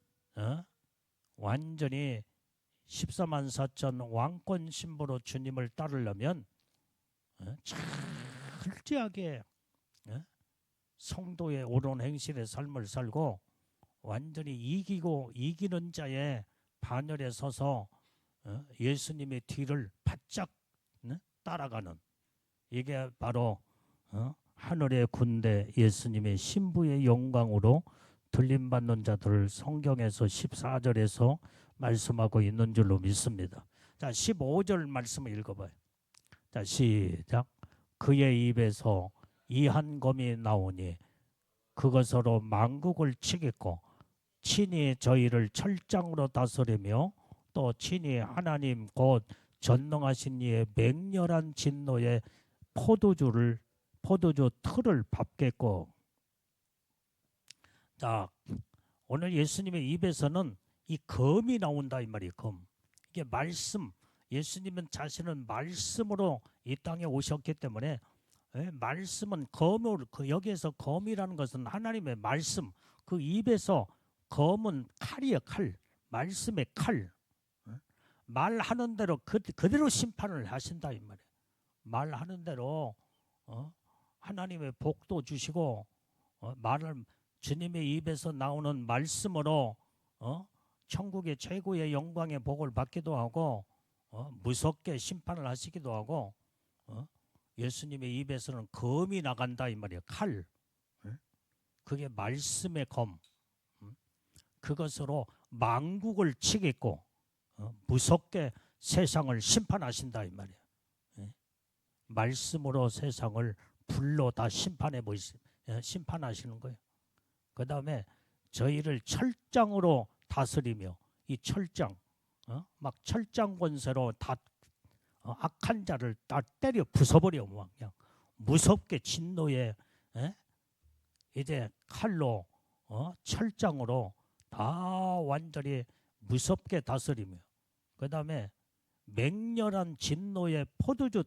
완전히 14만 4천 왕권 신부로 주님을 따르려면 철저하게 성도의 옳은 행실의 삶을 살고 완전히 이기는 자의 반열에 서서 예수님의 뒤를 바짝 따라가는, 이게 바로 하늘의 군대 예수님의 신부의 영광으로 들림받는 자들을 성경에서 14절에서 말씀하고 있는 줄로 믿습니다. 자, 15절 말씀을 읽어봐요. 자, 시작. 그의 입에서 이 한 검이 나오니 그것으로 만국을 치겠고 친히 저희를 철장으로 다스리며 또 친히 하나님 곧 전능하신 이의 맹렬한 진노의 포도주 틀을 밟겠고. 자, 오늘 예수님의 입에서는 이 검이 나온다 이 말이에요. 검. 이게 말씀. 예수님은 자신은 말씀으로 이 땅에 오셨기 때문에 말씀은 검을, 여기에서 검이라는 것은 하나님의 말씀. 그 입에서 검은 칼이에요. 칼. 말씀의 칼. 말하는 대로 그대로 심판을 하신다 이 말이에요. 말하는 대로 하나님의 복도 주시고 말을 주님의 입에서 나오는 말씀으로 천국의 최고의 영광의 복을 받기도 하고 무섭게 심판을 하시기도 하고 예수님의 입에서는 검이 나간다 이 말이에요. 칼. 그게 말씀의 검. 그것으로 만국을 치겠고 무섭게 세상을 심판하신다 이 말이에요. 말씀으로 세상을 불로 다 심판하시는 거예요. 그 다음에 저희를 철장으로 다스리며, 이 철장, 막 철장 권세로 다 악한 자를 다 때려 부숴버려. 그냥 무섭게 진노에 이제 칼로 철장으로 다 완전히 무섭게 다스리며, 그 다음에 맹렬한 진노의 포도주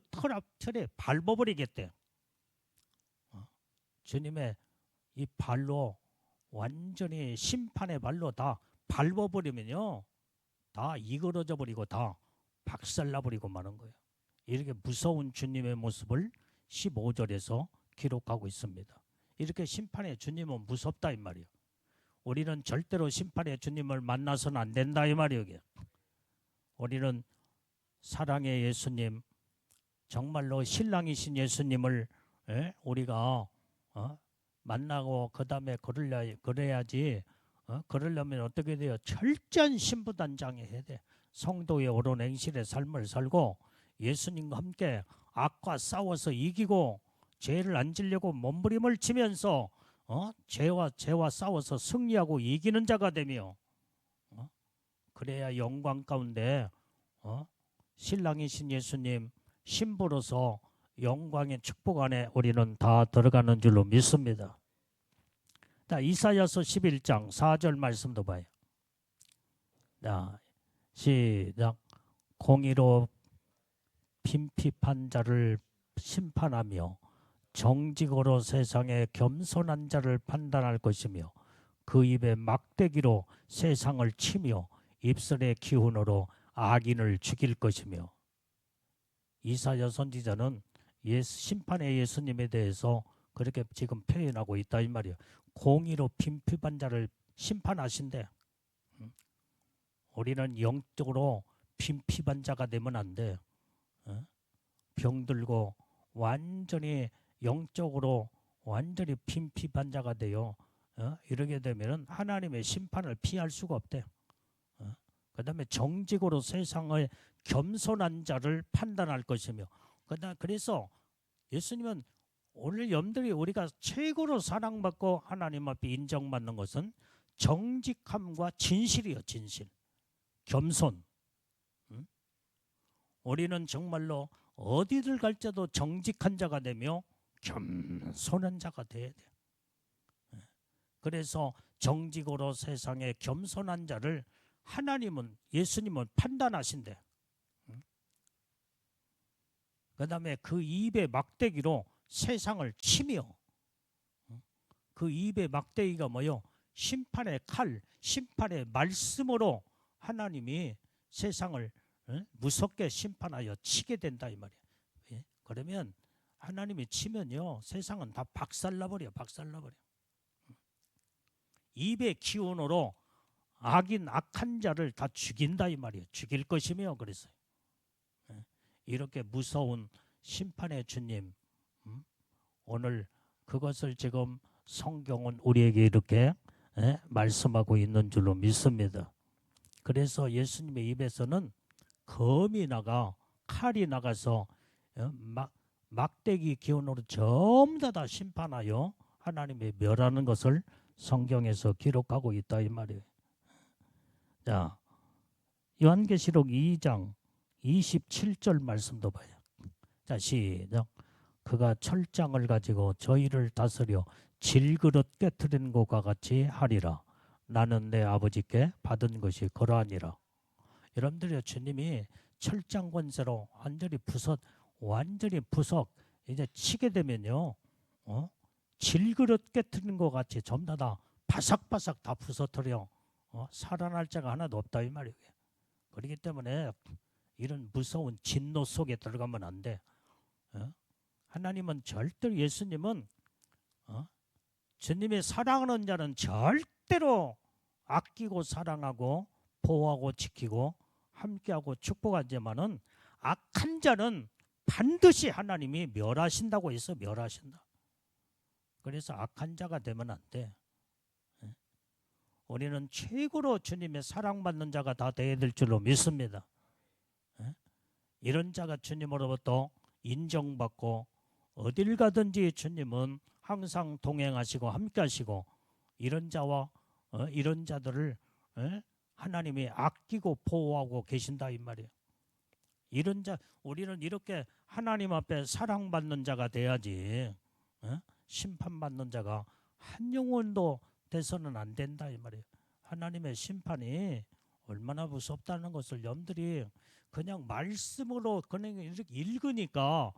틀에 밟아버리겠대. 주님의 이 발로 완전히 심판의 발로 다 밟아버리면요, 다 이그러져 버리고 다 박살나버리고 마는 거예요. 이렇게 무서운 주님의 모습을 15절에서 기록하고 있습니다. 이렇게 심판의 주님은 무섭다 이 말이에요. 우리는 절대로 심판의 주님을 만나서는 안 된다 이 말이에요. 우리는 사랑의 예수님, 정말로 신랑이신 예수님을 우리가 만나고 그 다음에 그래야지. 그러려면 어떻게 돼요? 철저한 신부단장이 해야 돼. 성도의 옳은 행실의 삶을 살고 예수님과 함께 악과 싸워서 이기고 죄를 안 지려고 몸부림을 치면서 죄와 싸워서 승리하고 이기는 자가 되며 그래야 영광 가운데 신랑이신 예수님 신부로서 영광의 축복 안에 우리는 다 들어가는 줄로 믿습니다. 자, 이사야서 11장 4절 말씀도 봐요. 자, 시작. 공의로 빈핍한 자를 심판하며 정직으로 세상에 겸손한 자를 판단할 것이며 그 입에 막대기로 세상을 치며 입술의 기운으로 악인을 죽일 것이며. 이사야 선지자는 심판의 예수님에 대해서 그렇게 지금 표현하고 있다 이 말이에요. 공의로 빈핍한 자를 심판하신대. 우리는 영적으로 빈핍한 자가 되면 안 돼. 병들고 완전히 영적으로 완전히 빈피반자가 돼요. 이렇게 되면 하나님의 심판을 피할 수가 없대요. 그 다음에 정직으로 세상의 겸손한 자를 판단할 것이며, 그래서 예수님은 오늘 염들이 우리가 최고로 사랑받고 하나님 앞에 인정받는 것은 정직함과 진실이요. 진실, 겸손. 우리는 정말로 어디를 갈지도 정직한 자가 되며 겸손한 자가 돼야 돼요. 그래서 정직으로 세상에 겸손한 자를 하나님은, 예수님은 판단하신대. 그 다음에 그 입의 막대기로 세상을 치며, 그 입의 막대기가 뭐요? 심판의 칼, 심판의 말씀으로 하나님이 세상을 무섭게 심판하여 치게 된다 이 말이야. 그러면 하나님이 치면요, 세상은 다 박살나버려. 박살나버려. 입의 기운으로 악한 자를 다 죽인다 이 말이에요. 죽일 것이며. 그래서 이렇게 무서운 심판의 주님, 오늘 그것을 지금 성경은 우리에게 이렇게 말씀하고 있는 줄로 믿습니다. 그래서 예수님의 입에서는 검이 나가, 칼이 나가서 막대기 기운으로 전부 다 심판하여 하나님의 멸하는 것을 성경에서 기록하고 있다 이 말이에요. 자, 요한계시록 2장 27절 말씀도 봐요. 자, 시작. 그가 철장을 가지고 저희를 다스려 질그릇 깨트리는 것과 같이 하리라. 나는 내 아버지께 받은 것이 그러하니라. 여러분들이 주님이 철장 권세로 완전히 부석 이제 치게 되면요, 질그릇 깨트리는 것 같이 전부 다 바삭바삭 다 부서뜨려 살아날 자가 하나도 없다 이 말이에요. 그렇기 때문에 이런 무서운 진노 속에 들어가면 안 돼. 하나님은 절대로, 예수님은 주님의 사랑하는 자는 절대로 아끼고 사랑하고 보호하고 지키고 함께하고 축복하지만은 악한 자는 반드시 하나님이 멸하신다고 해서 멸하신다. 그래서 악한 자가 되면 안 돼. 우리는 최고로 주님의 사랑받는 자가 다 되어야 될 줄로 믿습니다. 이런 자가 주님으로부터 인정받고 어딜 가든지 주님은 항상 동행하시고 함께하시고, 이런 자와 이런 자들을 하나님이 아끼고 보호하고 계신다 이 말이에요. 이런 자, 우리는 이렇게 하나님 앞에 사랑받는 자가 돼야지 심판받는 자가 한 영혼도 돼서는 안 된다 이 말이에요. 하나님의 심판이 얼마나 무섭다는 것을 여러분들이 그냥 말씀으로 그냥 이렇게 읽으니까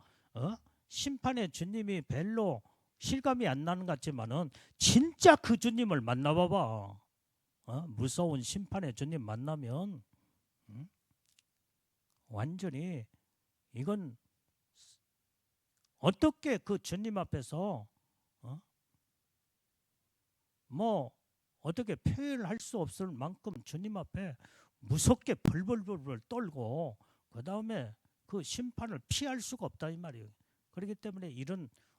심판의 주님이 별로 실감이 안 나는 것 같지만은 진짜 그 주님을 만나봐봐. 무서운 심판의 주님 만나면 완전히 이건 어떻게 그 주님 앞에서 뭐 어떻게 표현할 수 없을 만큼 주님 앞에 무섭게 벌벌벌 떨고 그 다음에 그 심판을 피할 수가 없다 이 말이에요. 그렇기 때문에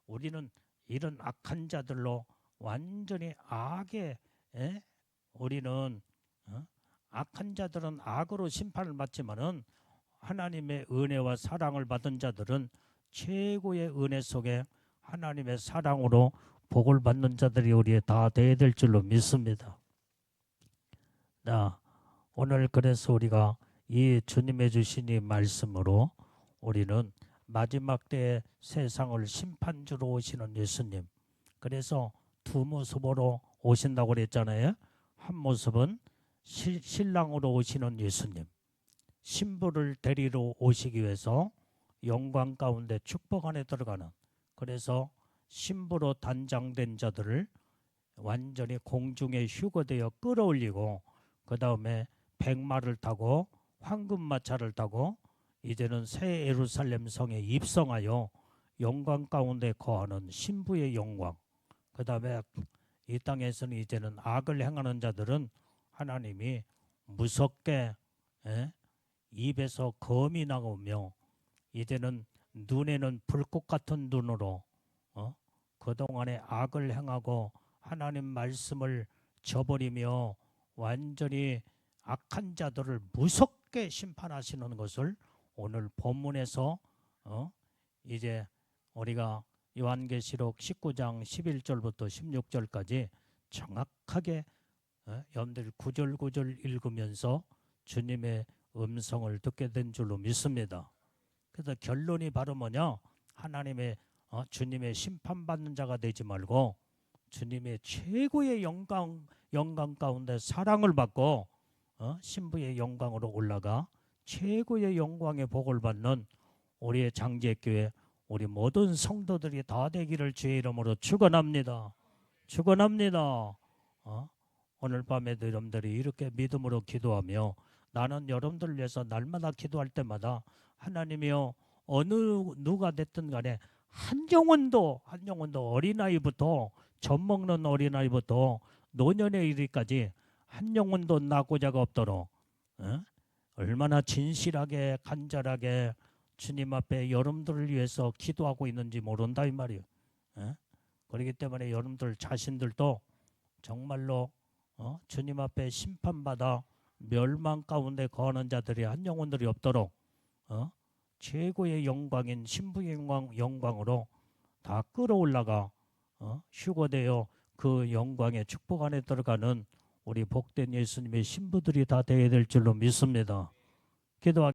우리는 이런 악한 자들로 완전히 악에 우리는 악한 자들은 악으로 심판을 받지만은 하나님의 은혜와 사랑을 받은 자들은 최고의 은혜 속에 하나님의 사랑으로 복을 받는 자들이 우리의 다 되어야 될 줄로 믿습니다. 자, 오늘 그래서 우리가 이 주님의 주신 이 말씀으로 우리는 마지막 때에 세상을 심판주로 오시는 예수님, 그래서 두 모습으로 오신다고 그랬잖아요. 한 모습은 신랑으로 오시는 예수님, 신부를 데리러 오시기 위해서 영광 가운데 축복 안에 들어가는, 그래서 신부로 단장된 자들을 완전히 공중에 휴거되어 끌어올리고 그 다음에 백마를 타고 황금마차를 타고 이제는 새 예루살렘 성에 입성하여 영광 가운데 거하는 신부의 영광, 그 다음에 이 땅에서는 이제는 악을 행하는 자들은 하나님이 무섭게 입에서 검이 나오며 이제는 눈에는 불꽃 같은 눈으로 그동안에 악을 행하고 하나님 말씀을 저버리며 완전히 악한 자들을 무섭게 심판하시는 것을 오늘 본문에서 이제 우리가 요한계시록 19장 11절부터 16절까지 정확하게 여러분들 구절 구절 읽으면서 주님의 음성을 듣게 된 줄로 믿습니다. 그래서 결론이 바로 뭐냐? 하나님의 주님의 심판받는 자가 되지 말고 주님의 최고의 영광 가운데 사랑을 받고 신부의 영광으로 올라가 최고의 영광의 복을 받는 우리의 장제교회 우리 모든 성도들이 다 되기를 주의 이름으로 축원합니다. 축원합니다. 오늘 밤에도 여러분들이 이렇게 믿음으로 기도하며 나는 여러분들을 위해서 날마다 기도할 때마다 하나님이여 어느 누가 됐든 간에 한 영혼도 어린아이부터 젖먹는 어린아이부터 노년에 이르기까지 한 영혼도 나고자가 없도록 얼마나 진실하게 간절하게 주님 앞에 여러분들을 위해서 기도하고 있는지 모른다 이 말이에요. 그렇기 때문에 여러분들 자신들도 정말로 주님 앞에 심판받아 멸망 가운데 거하는 자들이 한 영혼들이 없도록 최고의 영광인 신부의 영광으로 다 끌어올라가 휴거되어 그 영광의 축복 안에 들어가는 우리 복된 예수님의 신부들이 다 되어야 될 줄로 믿습니다. 기도하